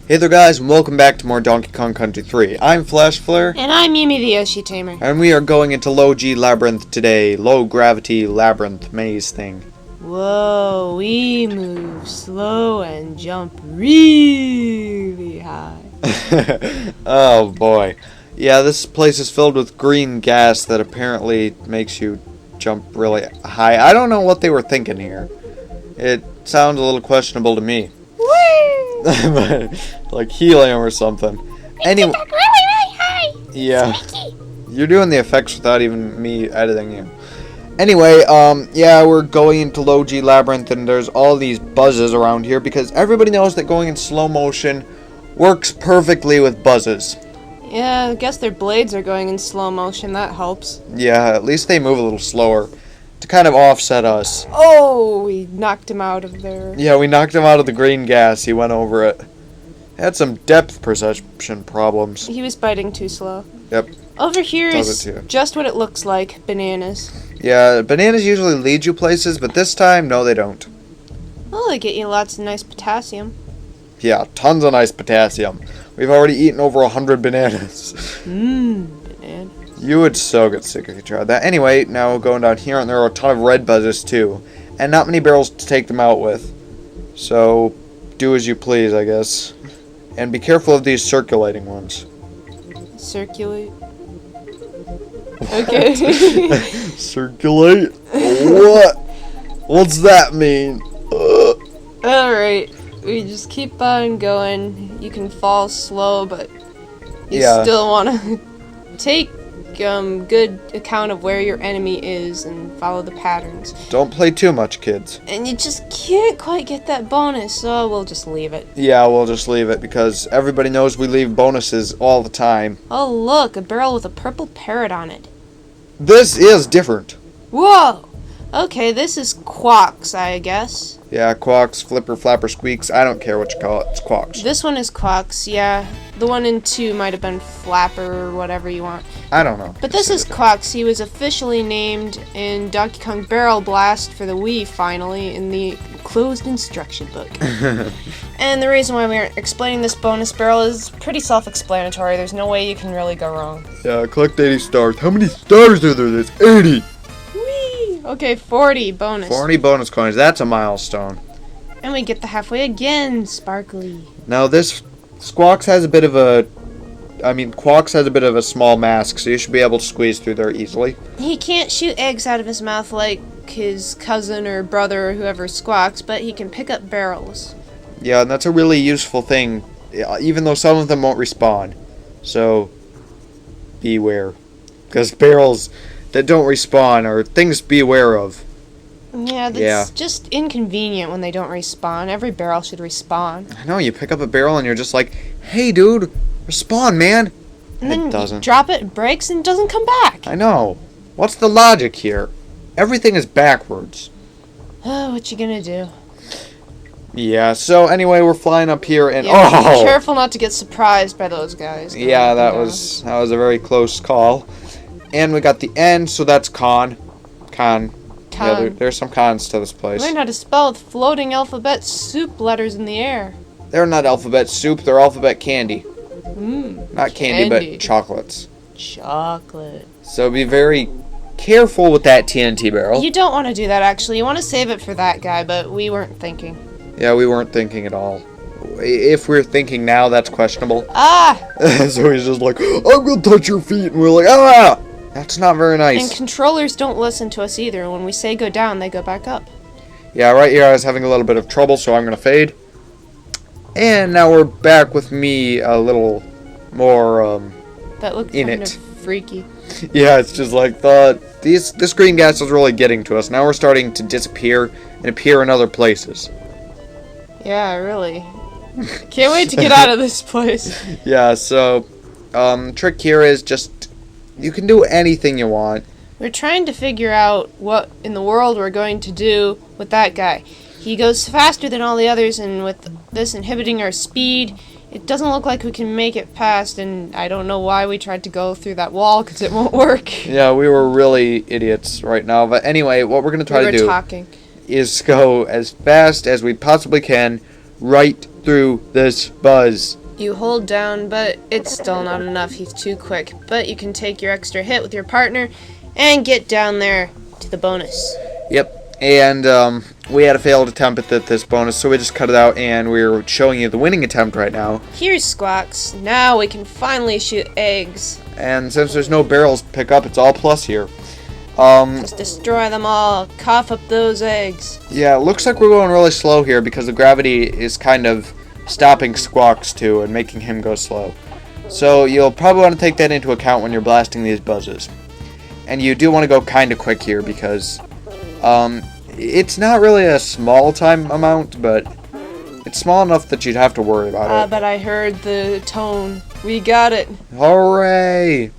Hey there guys, and welcome back to more Donkey Kong Country 3. I'm FlashFlare. And I'm Mimi the Yoshi Tamer. And we are going into Low G Labyrinth today. Low Gravity Labyrinth Maze thing. Whoa, we move slow and jump really high. Oh boy. Yeah, this place is filled with green gas that apparently makes you jump really high. I don't know what they were thinking here. It sounds a little questionable to me. Like helium or something. Anyway, really high. yeah, Squeaky. you're doing the effects without even me editing you. Anyway, yeah, we're going into Low G Labyrinth, and there's all these buzzes around here because everybody knows that going in slow motion works perfectly with buzzes. Yeah, I guess their blades are going in slow motion. That helps. Yeah, at least they move a little slower to kind of offset us. Oh, we knocked him out of there. Yeah, we knocked him out of the green gas. He went over it. Had some depth perception problems. He was biting too slow. Yep. Over here Does is it too. just what it looks like. Bananas. Yeah, bananas usually lead you places, but this time, no, they don't. Oh, they get you lots of nice potassium. Yeah, tons of nice potassium. We've already eaten over 100 bananas. Banana. You would so get sick if you tried that. Anyway, now going down here, and there are a ton of red buzzes too. And not many barrels to take them out with. So, do as you please, I guess. And be careful of these circulating ones. Circulate. Okay. Circulate? What? What's that mean? Alright. We just keep on going. You can fall slow, but you Yeah. still want to take good account of where your enemy is and follow the patterns. Don't play too much, kids. And you just can't quite get that bonus, so we'll just leave it. Yeah, we'll just leave it because everybody knows we leave bonuses all the time. Oh look, a barrel with a purple parrot on it. This is different. Whoa! Okay, this is Quawks, I guess. Yeah, quawks, flipper, flapper, squeaks. I don't care what you call it. It's quawks. This one is Quawks, yeah. The one in 2 might have been Flapper or whatever you want. I don't know. But this is Quawks. He was officially named in Donkey Kong Barrel Blast for the Wii, finally, in the closed instruction book. And the reason why we're explaining this bonus barrel is pretty self-explanatory. There's no way you can really go wrong. Yeah, collect 80 stars. How many stars are there? There's 80. Whee! Okay, 40 bonus. 40 bonus coins. That's a milestone. And we get the halfway again, sparkly. Now this Quawks has a bit of a small mask, so you should be able to squeeze through there easily. He can't shoot eggs out of his mouth like his cousin or brother or whoever Squawks, but he can pick up barrels. Yeah, and that's a really useful thing, even though some of them won't respawn. So, beware. Because barrels that don't respawn are things to be aware of. Yeah, that's just inconvenient when they don't respawn. Every barrel should respawn. I know, you pick up a barrel and you're just like, hey dude, respawn, man. And then it doesn't. You drop it, it breaks, and it doesn't come back. I know. What's the logic here? Everything is backwards. Oh, what you gonna do? Yeah, so anyway, we're flying up here and Yeah, be careful not to get surprised by those guys. Yeah, that was a very close call. And we got the end, so that's con. Yeah, there's some cons to this place. Learn how to spell with floating alphabet soup letters in the air. They're not alphabet soup, they're alphabet candy. Not candy, but chocolates. Chocolate. So be very careful with that TNT barrel. You don't want to do that, actually. You want to save it for that guy, but we weren't thinking. Yeah, we weren't thinking at all. If we're thinking now, that's questionable. Ah! So he's just like, I'm gonna touch your feet, and we're like, ah! That's not very nice. And controllers don't listen to us either. When we say go down, they go back up. Yeah, right here I was having a little bit of trouble, so I'm gonna fade. And now we're back with me a little more, that looked in kind it. of freaky. Yeah, it's just like, this green gas is really getting to us. Now we're starting to disappear and appear in other places. Yeah, really. Can't wait to get out of this place. Yeah, so, trick here is just, you can do anything you want. We're trying to figure out what in the world we're going to do with that guy. He goes faster than all the others, and with this inhibiting our speed, it doesn't look like we can make it past, and I don't know why we tried to go through that wall, because it won't work. Yeah, we were really idiots right now. But anyway, what we're going to try to do is go as fast as we possibly can right through this buzz. You hold down, but it's still not enough. He's too quick. But you can take your extra hit with your partner and get down there to the bonus. Yep, and we had a failed attempt at this bonus, so we just cut it out, and we're showing you the winning attempt right now. Here's Squawks. Now we can finally shoot eggs. And since there's no barrels to pick up, it's all plus here. Just destroy them all. Cough up those eggs. Yeah, it looks like we're going really slow here because the gravity is kind of stopping Squawks too and making him go slow. So you'll probably want to take that into account when you're blasting these buzzes. And you do want to go kind of quick here because it's not really a small time amount, but it's small enough that you'd have to worry about it. But I heard the tone. We got it. Hooray!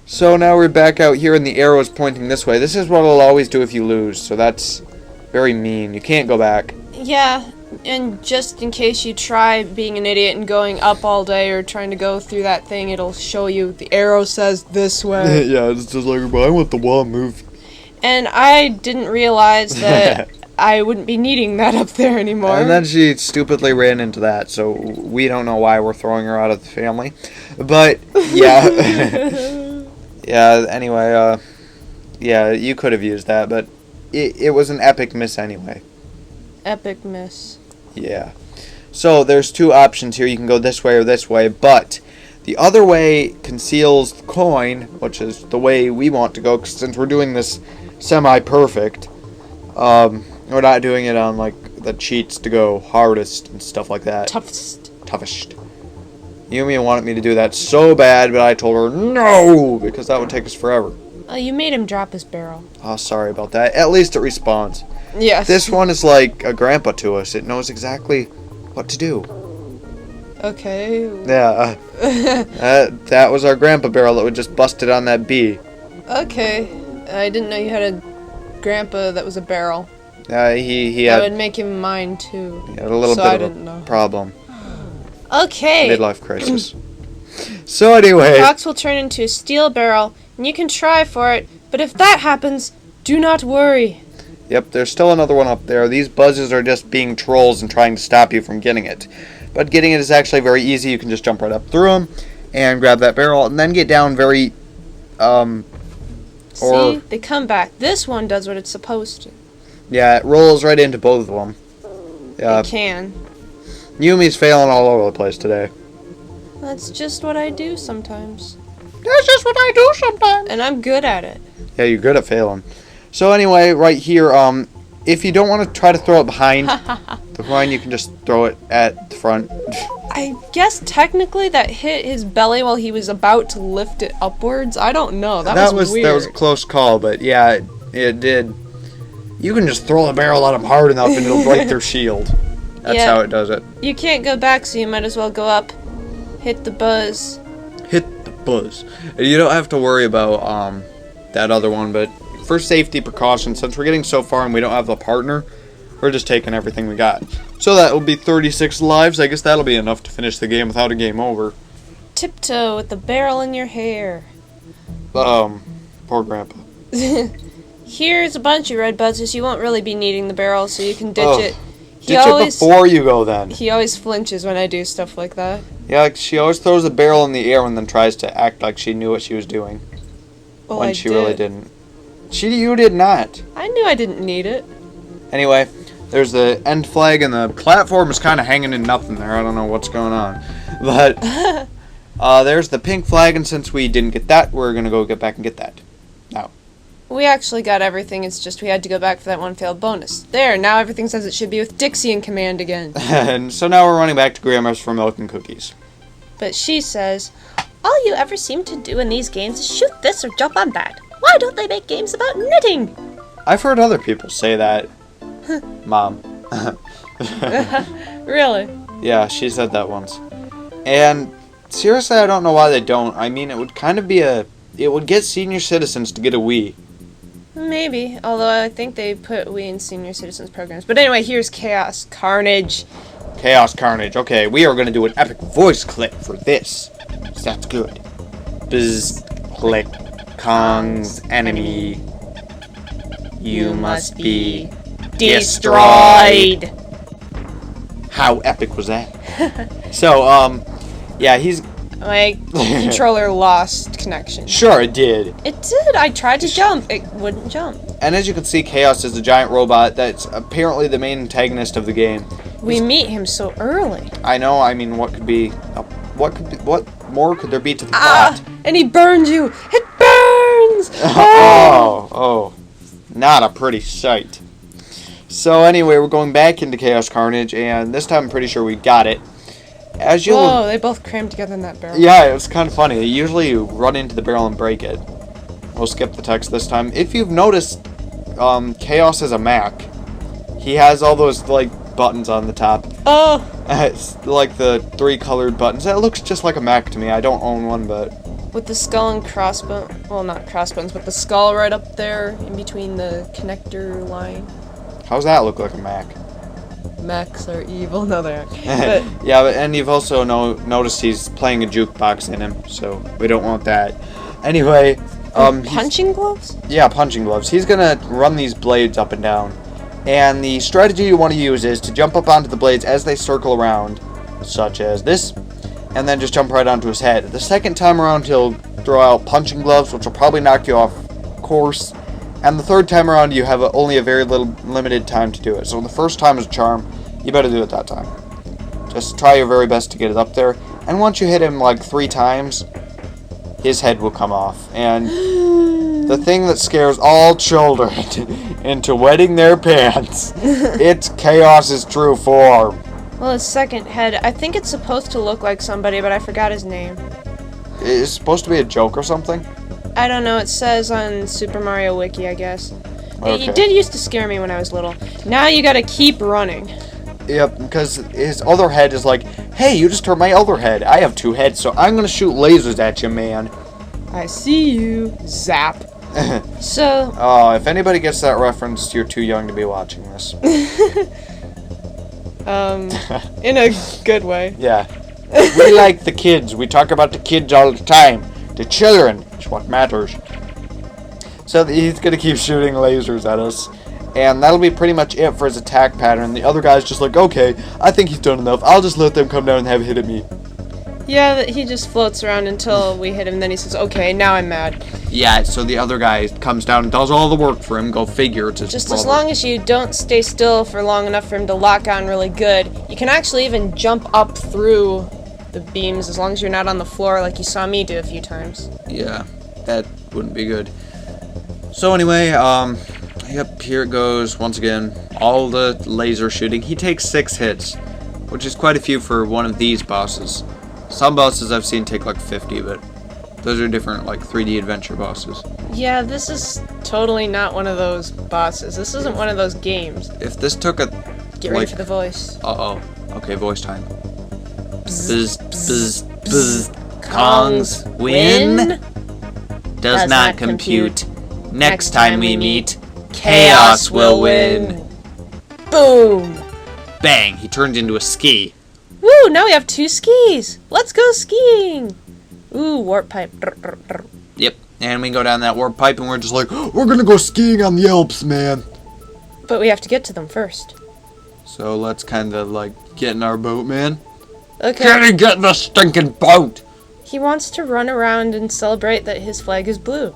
So now we're back out here and the arrow is pointing this way. This is what it'll always do if you lose, so that's very mean. You can't go back. Yeah, and just in case you try being an idiot and going up all day or trying to go through that thing, it'll show you the arrow says this way. Yeah, it's just like, I want the wall moved. And I didn't realize that I wouldn't be needing that up there anymore. And then she stupidly ran into that, so we don't know why we're throwing her out of the family. But, yeah. Yeah, anyway, yeah, you could have used that, but it was an epic miss anyway. Epic miss. Yeah. So there's two options here. You can go this way or this way, but the other way conceals the coin, which is the way we want to go, 'cause since we're doing this semi-perfect, we're not doing it on, like, the cheats to go hardest and stuff like that. Toughest. Yumi wanted me to do that so bad, but I told her no, because that would take us forever. Oh, you made him drop his barrel. Oh, sorry about that. At least it respawns. Yes. This one is like a grandpa to us. It knows exactly what to do. Okay. Yeah. That was our grandpa barrel that would just busted on that bee. Okay. I didn't know you had a grandpa that was a barrel. He That had, would make him mine too. he had a little bit of a problem. Okay. Midlife crisis. So anyway. The box will turn into a steel barrel, and you can try for it, but if that happens, do not worry. Yep, there's still another one up there. These buzzes are just being trolls and trying to stop you from getting it. But getting it is actually very easy. You can just jump right up through them and grab that barrel and then get down very, See? They come back. This one does what it's supposed to. Yeah, it rolls right into both of them. Yeah. It can. Yumi's failing all over the place today. That's just what I do sometimes. That's just what I do sometimes. And I'm good at it. Yeah, you're good at failing. So anyway, right here, if you don't want to try to throw it behind the coin, you can just throw it at the front. I guess technically that hit his belly while he was about to lift it upwards. I don't know. That was weird. That was a close call, but yeah, it did. You can just throw the barrel at them hard enough and it'll break their shield. That's how it does it. You can't go back, so you might as well go up. Hit the buzz. Hit the buzz. And you don't have to worry about that other one, but for safety precautions, since we're getting so far and we don't have the partner, we're just taking everything we got. So that will be 36 lives. I guess that'll be enough to finish the game without a game over. Tiptoe with the barrel in your hair. Poor Grandpa. Here's a bunch of red buzzes. You won't really be needing the barrel, so you can ditch it. Ditch it before you go then. He always flinches when I do stuff like that. Yeah, like she always throws a barrel in the air and then tries to act like she knew what she was doing. Well, when I she did. really didn't. You did not. I knew I didn't need it. Anyway, there's the end flag and the platform is kind of hanging in nothing there. I don't know what's going on. But there's the pink flag, and since we didn't get that, we're going to go get back and get that. Now. We actually got everything, it's just we had to go back for that one failed bonus. There, now everything says it should be with Dixie in command again. And so now we're running back to Grandma's for milk and cookies. But she says, all you ever seem to do in these games is shoot this or jump on that. Why don't they make games about knitting? I've heard other people say that. Mom. Really? Yeah, she said that once. And seriously, I don't know why they don't. I mean, it would kind of be it would get senior citizens to get a Wii. Maybe, although I think they put Wii in senior citizens programs. But anyway, here's Chaos Carnage. Chaos Carnage. Okay, we are going to do an epic voice clip for this. That's good. Bzz, click, Kong's enemy. You must be destroyed. How epic was that? So, yeah, he's... My controller lost connection. Sure, it did. It did. I tried to jump. It wouldn't jump. And as you can see, Chaos is a giant robot that's apparently the main antagonist of the game. We meet him so early. I know. I mean, what more could there be to the plot? And he burns you. It burns. Oh, not a pretty sight. So anyway, we're going back into Chaos Carnage, and this time I'm pretty sure we got it. Whoa, they both crammed together in that barrel. Yeah, it was kind of funny. Usually you run into the barrel and break it. We'll skip the text this time. If you've noticed, Chaos is a Mac. He has all those, like, buttons on the top. Oh! It's like the 3 colored buttons. That looks just like a Mac to me. I don't own one, but... With the skull and crossbones. Well, not crossbones, but the skull right up there in between the connector line. How's that look like a Mac? Macs are evil. No, they aren't. But yeah, and you've also noticed he's playing a jukebox in him, so we don't want that. Anyway, punching gloves? Yeah, punching gloves. He's gonna run these blades up and down, and the strategy you want to use is to jump up onto the blades as they circle around, such as this, and then just jump right onto his head. The second time around, he'll throw out punching gloves, which will probably knock you off course. And the third time around, you have only a very limited time to do it. So the first time is a charm. You better do it that time. Just try your very best to get it up there. And once you hit him like 3 times, his head will come off. And the thing that scares all children into wetting their pants, it's Chaos's true form. Well, his second head, I think it's supposed to look like somebody, but I forgot his name. It's supposed to be a joke or something? I don't know, it says on Super Mario Wiki, I guess. Okay. It did used to scare me when I was little. Now you gotta keep running. Yep, because his other head is like, hey, you just hurt my other head. I have 2 heads, so I'm gonna shoot lasers at you, man. I see you. Zap. So... Oh, if anybody gets that reference, you're too young to be watching this. In a good way. Yeah. We like the kids. We talk about the kids all the time. The children is what matters. So he's going to keep shooting lasers at us. And that'll be pretty much it for his attack pattern. The other guy's just like, okay, I think he's done enough. I'll just let them come down and have a hit at me. Yeah, he just floats around until we hit him. And then he says, okay, now I'm mad. Yeah, so the other guy comes down and does all the work for him. Go figure. It's his just brother. As long as you don't stay still for long enough for him to lock on really good. You can actually even jump up through the beams as long as you're not on the floor like you saw me do a few times. Yeah, that wouldn't be good. So anyway, yep, here it goes once again. All the laser shooting. He takes 6 hits, which is quite a few for one of these bosses. Some bosses I've seen take like 50, but those are different, like 3D adventure bosses. Yeah, this is totally not one of those bosses. This isn't one of those games. If this took a... Get ready for the voice. Uh-oh. Okay, voice time. Bzz, bzz, bzz. Kongs win? Does not compute. Next time we meet, Chaos will win. Boom! Bang! He turned into a ski. Woo! Now we have 2 skis. Let's go skiing. Ooh, warp pipe. Yep. And we go down that warp pipe and we're just like, we're gonna go skiing on the Alps, man. But we have to get to them first. So let's kind of like get in our boat, man. Okay. Get in the stinking boat. He wants to run around and celebrate that his flag is blue.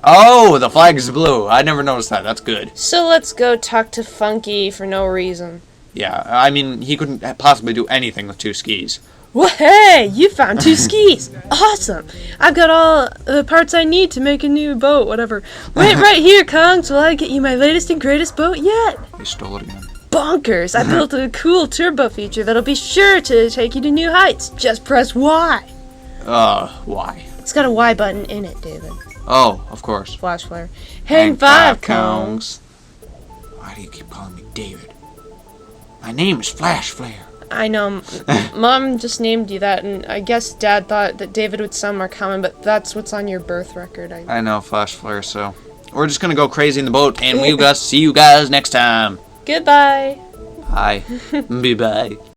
Oh, the flag is blue. I never noticed that. That's good. So let's go talk to Funky for no reason. Yeah, I mean, he couldn't possibly do anything with 2 skis. Well, hey, you found 2 skis. Awesome. I've got all the parts I need to make a new boat, whatever. Wait right here, Kongs, while I get you my latest and greatest boat yet. He stole it again. Bonkers. I built a cool turbo feature that'll be sure to take you to new heights. Just press Y. Why? It's got a Y button in it, David. Oh, of course. Flash flare. Hang 5, Kongs. Why do you keep calling me David? My name is Flash Flare. I know. Mom just named you that, and I guess Dad thought that David would sound more common, but that's what's on your birth record. I know, Flash Flare, so... We're just gonna go crazy in the boat, and we'll see you guys next time. Goodbye. Bye. Bye-bye.